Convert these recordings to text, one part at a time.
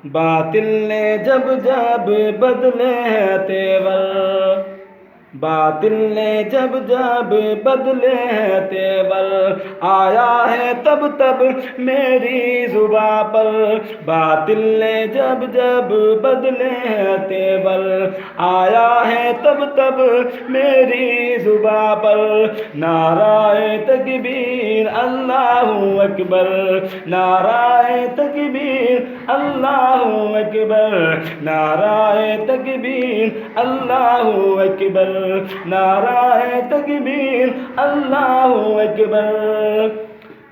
باطل نے جب جب بدلے ہیں تیور، باطل نے جب جب بدلے ہیں تیور، آیا ہے تب تب میری زباں پر۔ باطل نے جب جب بدلے ہیں تیور، آیا ہے تب تب میری زباں پر۔ نعرہ تکبیر اللہ اکبر، نعرہ تکبیر اللہ اکبر، نعرہ تکبیر اللہ اکبر، نعرہ تکبیر اللہ اکبر۔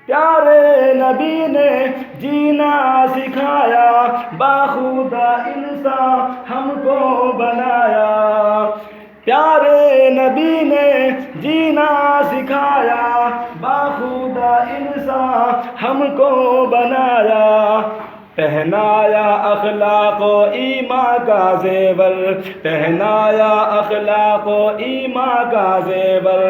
پیارے نبی نے جینا سکھایا، باخودہ انسان ہم کو بنایا۔ پیارے نبی نے جینا سکھایا، باخودہ انسان ہم کو بنایا۔ پہنایا اخلاق و ایمان کا زیور، پہنایا اخلاق و ایمان کا زیور۔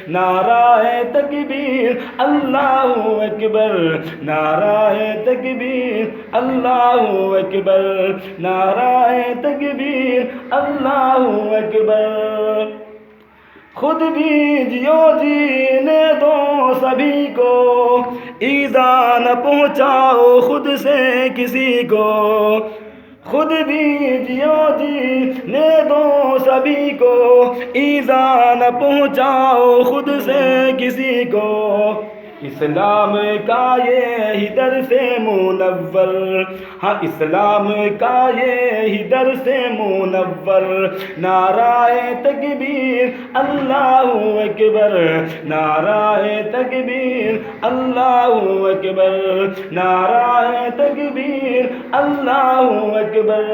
نعرہ تکبیر اللہ اکبر، نعرہ تکبیر اللہ اکبر، نعرہ تکبیر اللہ اکبر۔ خود بھی جیو جینے دو سبھی کو، ایذا نہ پہنچاؤ خود سے کسی کو۔ خود بھی جیو جینے دو سبھی کو، ایذا نہ پہنچاؤ خود سے کسی کو۔ اسلام کا یہ درس منور، ہاں اسلام کا یہ درس منور۔ نعرہ تکبیر اللہ اکبر، نعرہ تکبیر اللہ اکبر، نعرہ تکبیر اللہ اکبر۔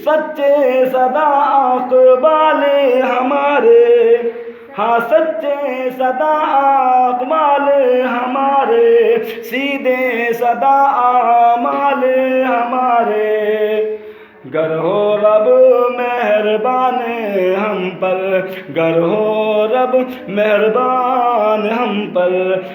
سچے صدا اقبال ہمارے، ہاں سچے صدا اقبال ہمارے، سیدھے صدا اعمال ہمارے۔ گر ہو رب مہربان ہم پر، گر ہو رب مہربان ہم پر۔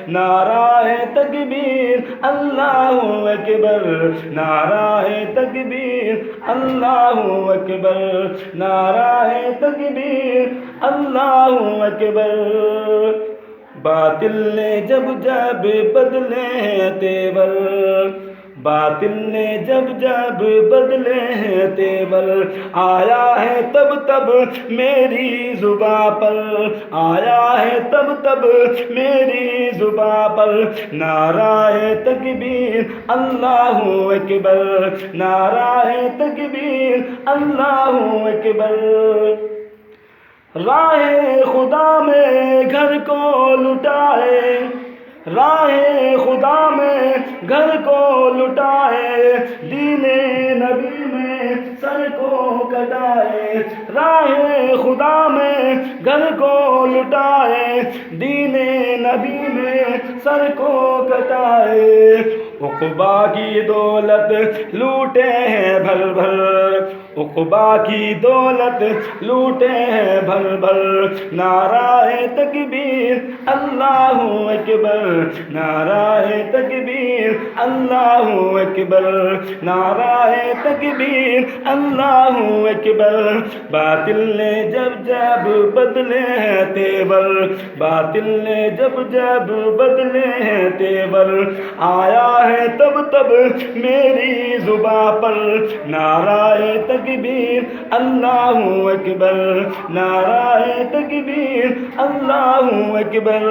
نعرہ تکبیر اللہ اکبر، نعرہ تکبیر اللہ اکبر، نعرہ تکبیر اللہ اکبر۔ باطل نے جب جب بدلے ہیں تیور، باطل نے جب جب بدلے ہیں تیور، آیا ہے تب تب میری زباں پر، آیا ہے تب تب میری زباں پر۔ نعرہ تکبیر اللہ اکبر، نعرہ تکبیر اللہ اکبر۔ راہ خدا میں گھر کو لٹائے، راہ خدا میں گھر کو لٹائے، دین نبی میں سر کو کٹائے۔ راہ خدا میں گھر کو لٹائے، دین نبی میں سر کو کٹائے۔ عقبہ کی دولت لوٹے ہیں بھر بھر، عقبہ کی دولت لوٹے ہیں بھر بھر۔ نعرہ تکبیر اللہ اکبر، نعرہ تکبیر اللہ اکبر، نعرہ تکبیر اللہ اکبر۔ باطل نے جب جب بدلے ہیں تیور، باطل نے جب جب بدلے ہیں تیور، آیا ہے تب تب میری زباں پر۔ نعرہ تکبیر اللہ اکبر، نعرہ تکبیر اللہ اکبر۔